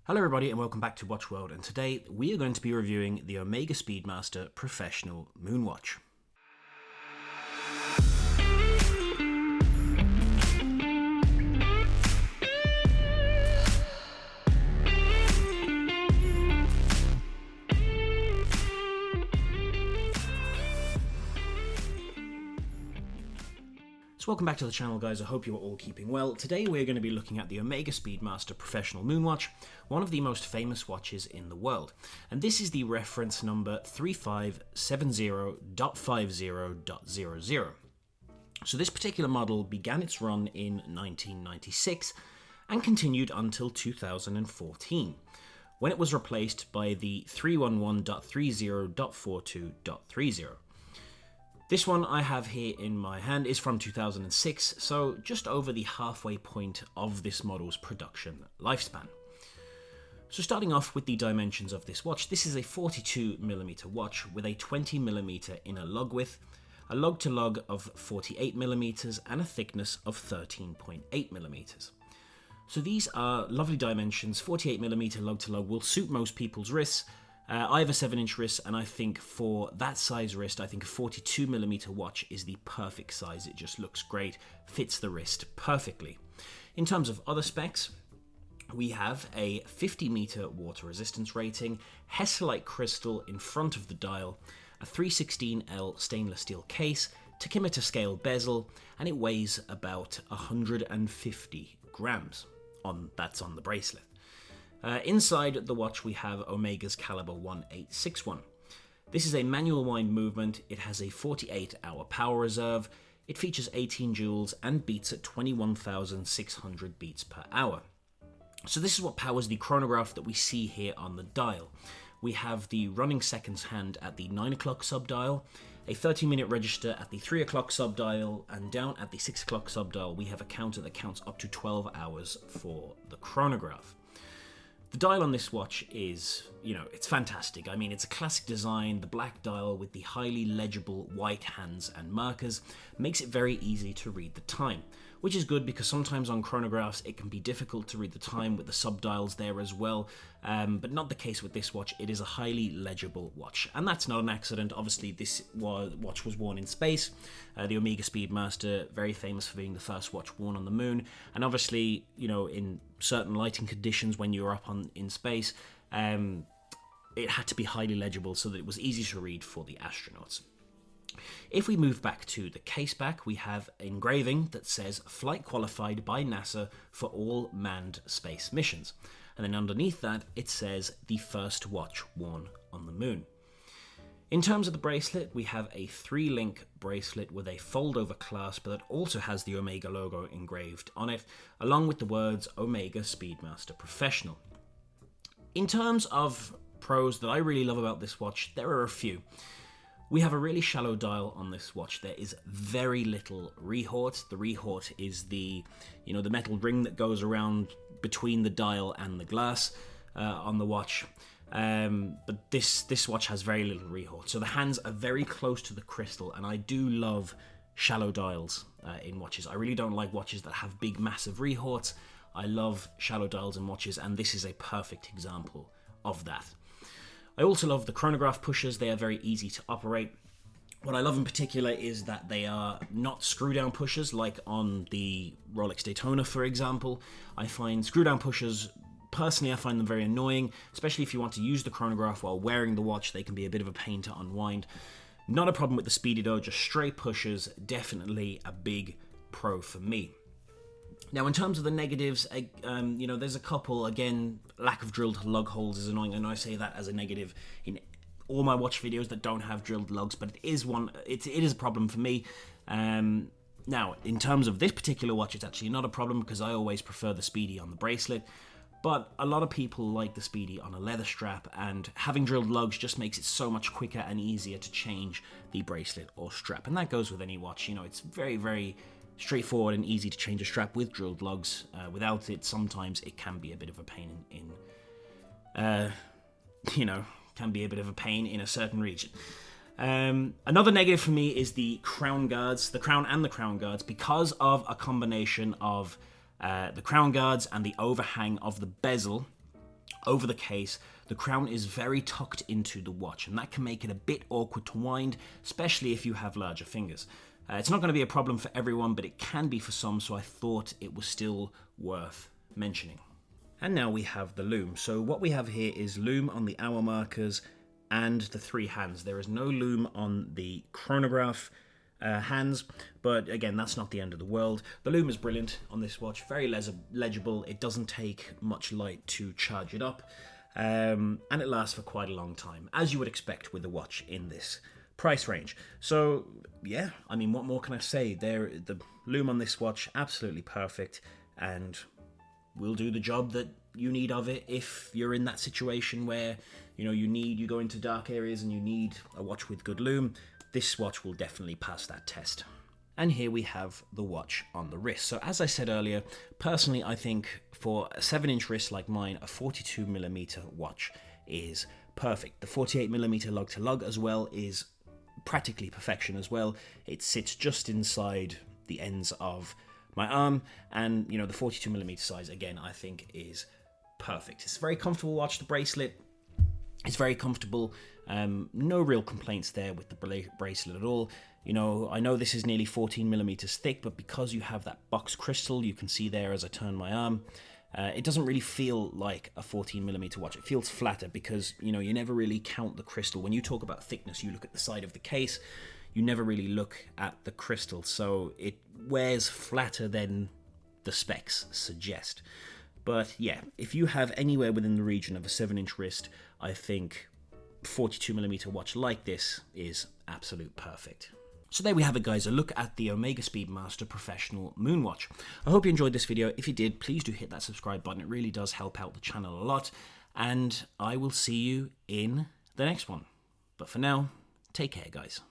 Hello everybody and welcome back to Watch World, and today we are going to be reviewing the Omega Speedmaster Professional Moonwatch. Welcome back to the channel, guys. I hope you're all keeping well. Today we're going to be looking at the Omega Speedmaster Professional Moonwatch, one of the most famous watches in the world. And this is the reference number 3570.50.00. So this particular model began its run in 1996 and continued until 2014, when it was replaced by the 311.30.42.30. This one I have here in my hand is from 2006, so just over the halfway point of this model's production lifespan. So starting off with the dimensions of this watch, this is a 42mm watch with a 20mm inner lug width, a lug to lug of 48mm and a thickness of 13.8mm. So these are lovely dimensions. 48mm lug to lug will suit most people's wrists. I have a 7-inch wrist, and I think for that size wrist, I think a 42mm watch is the perfect size. It just looks great, fits the wrist perfectly. In terms of other specs, we have a 50-meter water resistance rating, Hesalite crystal in front of the dial, a 316L stainless steel case, tachymeter scale bezel, and it weighs about 150 grams. That's on the bracelet. Inside the watch we have Omega's caliber 1861. This is a manual wind movement. It has a 48-hour power reserve. It features 18 joules and beats at 21,600 beats per hour. So this is what powers the chronograph that we see here on the dial. We have the running seconds hand at the 9 o'clock subdial, a 30-minute register at the 3 o'clock subdial, and down at the 6 o'clock subdial we have a counter that counts up to 12 hours for the chronograph. The dial on this watch is, it's fantastic. I mean, it's a classic design. The black dial with the highly legible white hands and markers makes it very easy to read the time, which is good because sometimes on chronographs it can be difficult to read the time with the subdials there as well, but not the case with this watch. It is a highly legible watch, and that's not an accident. Obviously, this watch was worn in space. The Omega Speedmaster, very famous for being the first watch worn on the moon, and obviously, in certain lighting conditions when you were up in space, it had to be highly legible so that it was easy to read for the astronauts. If we move back to the case back, we have engraving that says flight qualified by NASA for all manned space missions. And then underneath that, it says the first watch worn on the moon. In terms of the bracelet, we have a 3-link bracelet with a fold-over clasp that also has the Omega logo engraved on it, along with the words Omega Speedmaster Professional. In terms of pros that I really love about this watch, there are a few. We have a really shallow dial on this watch. There is very little rehaut. The rehaut is the metal ring that goes around between the dial and the glass on the watch. But this watch has very little rehaut. So the hands are very close to the crystal, and I do love shallow dials in watches. I really don't like watches that have big, massive rehauts. I love shallow dials in watches, and this is a perfect example of that. I also love the chronograph pushers. They are very easy to operate. What I love in particular is that they are not screw-down pushers like on the Rolex Daytona, for example. I find screw-down pushers, personally, I find them very annoying, especially if you want to use the chronograph while wearing the watch. They can be a bit of a pain to unwind. Not a problem with the Speedy though, just straight pushers, definitely a big pro for me. Now, in terms of the negatives, there's a couple. Again, lack of drilled lug holes is annoying. I know I say that as a negative in all my watch videos that don't have drilled lugs, but it is a problem for me. Now, in terms of this particular watch, it's actually not a problem because I always prefer the Speedy on the bracelet. But a lot of people like the Speedy on a leather strap, and having drilled lugs just makes it so much quicker and easier to change the bracelet or strap. And that goes with any watch. It's very, very straightforward and easy to change a strap with drilled lugs. Without it, sometimes it can be a bit of a pain can be a bit of a pain in a certain region. Another negative for me is the crown guards, the crown and the crown guards, because of a combination of the crown guards and the overhang of the bezel. over the case. The crown is very tucked into the watch, and that can make it a bit awkward to wind, especially if you have larger fingers. It's not going to be a problem for everyone, but it can be for some, so I thought it was still worth mentioning. And now we have the Lume. So what we have here is Lume on the hour markers and the 3 hands. There is no Lume on the chronograph hands, but again, that's not the end of the world. The Lume is brilliant on this watch, very legible. It doesn't take much light to charge it up, and it lasts for quite a long time, as you would expect with a watch in this price range. So yeah, I mean, what more can I say? The Lume on this watch, absolutely perfect, and will do the job that you need of it if you're in that situation where you go into dark areas and you need a watch with good Lume. This watch will definitely pass that test. And here we have the watch on the wrist. So as I said earlier, personally I think for a 7-inch wrist like mine, a 42mm watch is perfect. The 48mm lug to lug as well is practically perfection as well. It sits just inside the ends of my arm, and the 42mm size again I think is perfect. It's a very comfortable watch. The bracelet is very comfortable. No real complaints there with the bracelet at all. I know this is nearly 14mm thick, but because you have that box crystal, you can see there as I turn my arm, it doesn't really feel like a 14mm watch. It feels flatter because you never really count the crystal. When you talk about thickness, you look at the side of the case, you never really look at the crystal, so it wears flatter than the specs suggest. But yeah, if you have anywhere within the region of a 7-inch wrist, I think 42mm watch like this is absolute perfect. So there we have it, guys, a look at the Omega Speedmaster Professional Moonwatch. I hope you enjoyed this video. If you did, please do hit that subscribe button. It really does help out the channel a lot, and I will see you in the next one. But for now, take care, guys.